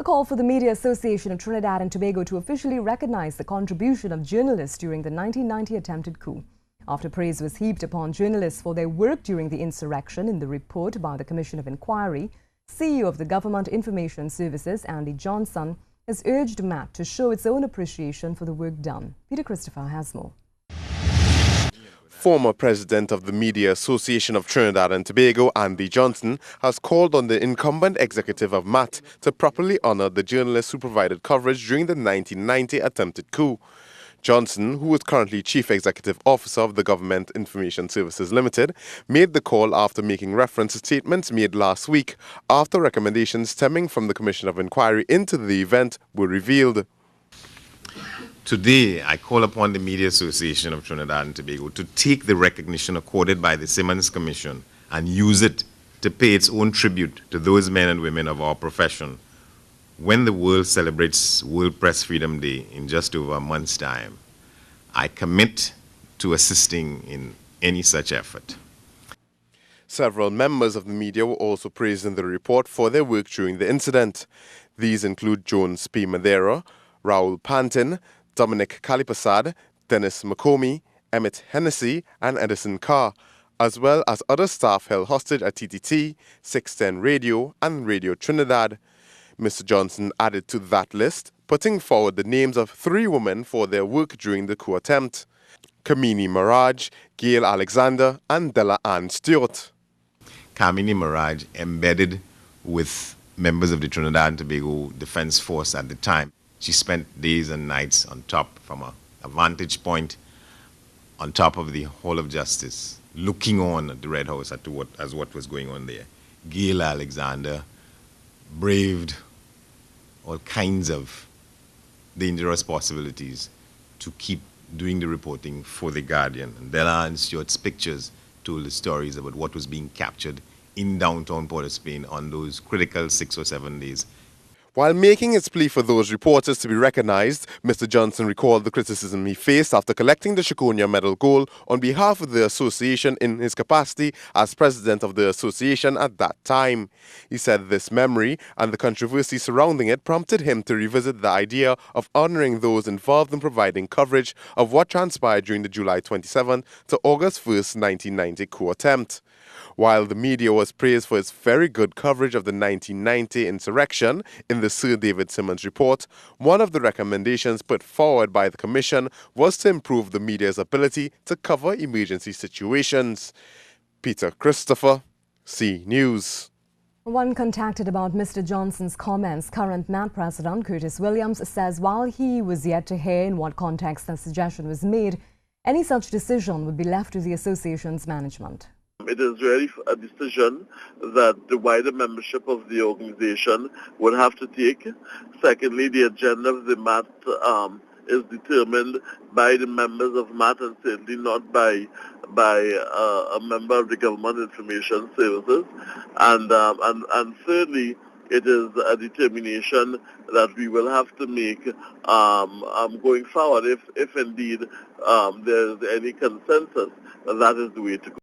A call for the Media Association of Trinidad and Tobago to officially recognize the contribution of journalists during the 1990 attempted coup. After praise was heaped upon journalists for their work during the insurrection in the report by the Commission of Inquiry, CEO of the Government Information Services, Andy Johnson, has urged MAT to show its own appreciation for the work done. Peter Christopher has more. Former president of the Media Association of Trinidad and Tobago, Andy Johnson, has called on the incumbent executive of MAT to properly honor the journalists who provided coverage during the 1990 attempted coup. Johnson, who is currently Chief Executive Officer of the Government Information Services Limited, made the call after making reference to statements made last week after recommendations stemming from the Commission of Inquiry into the event were revealed. Today, I call upon the Media Association of Trinidad and Tobago to take the recognition accorded by the Simmons Commission and use it to pay its own tribute to those men and women of our profession when the world celebrates World Press Freedom Day in just over a month's time. I commit to assisting in any such effort. Several members of the media were also praised in the report for their work during the incident. These include Jones P. Madeira, Raul Pantin, Dominic Kalipasad, Dennis McComey, Emmett Hennessy, and Edison Carr, as well as other staff held hostage at TTT, 610 Radio, and Radio Trinidad. Mr. Johnson added to that list, putting forward the names of 3 women for their work during the coup attempt: Kamini Maraj, Gail Alexander, and Della Ann Stewart. Kamini Maraj, embedded with members of the Trinidad and Tobago Defense Force at the time. She spent days and nights on top, from a vantage point on top of the Hall of Justice, looking on at the Red House as what was going on there. Gail Alexander braved all kinds of dangerous possibilities to keep doing the reporting for The Guardian. And Della Ann Stewart's pictures told the stories about what was being captured in downtown Port of Spain on those critical 6 or 7 days. While making its plea for those reporters to be recognized, Mr. Johnson recalled the criticism he faced after collecting the Chiconia Medal Gold on behalf of the association in his capacity as president of the association at that time. He said this memory and the controversy surrounding it prompted him to revisit the idea of honoring those involved in providing coverage of what transpired during the July 27 to August 1, 1990 coup attempt. While the media was praised for its very good coverage of the 1990 insurrection in the Sir David Simmons report, one of the recommendations put forward by the Commission was to improve the media's ability to cover emergency situations. Peter Christopher, C News. One contacted about Mr. Johnson's comments, current MAT President Curtis Williams says while he was yet to hear in what context the suggestion was made, any such decision would be left to the association's management. It is really a decision that the wider membership of the organization would have to take. Secondly, the agenda of the MAT is determined by the members of MAT and certainly not by a member of the Government Information Services. And thirdly, it is a determination that we will have to make going forward if indeed there is any consensus that is the way to go.